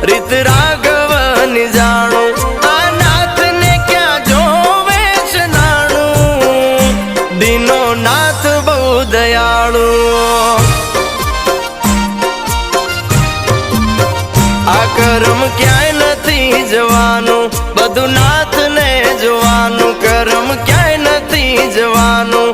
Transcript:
રીત રાઘવની જાણું આ નાથ ને ક્યાં જોવે છે નાણું દીનો નાથ બહુ દયાળુ આ કરમ ક્યાંય નથી જવાનું બધું નાથ ને જોવાનું કરમ ક્યાંય નથી જવાનું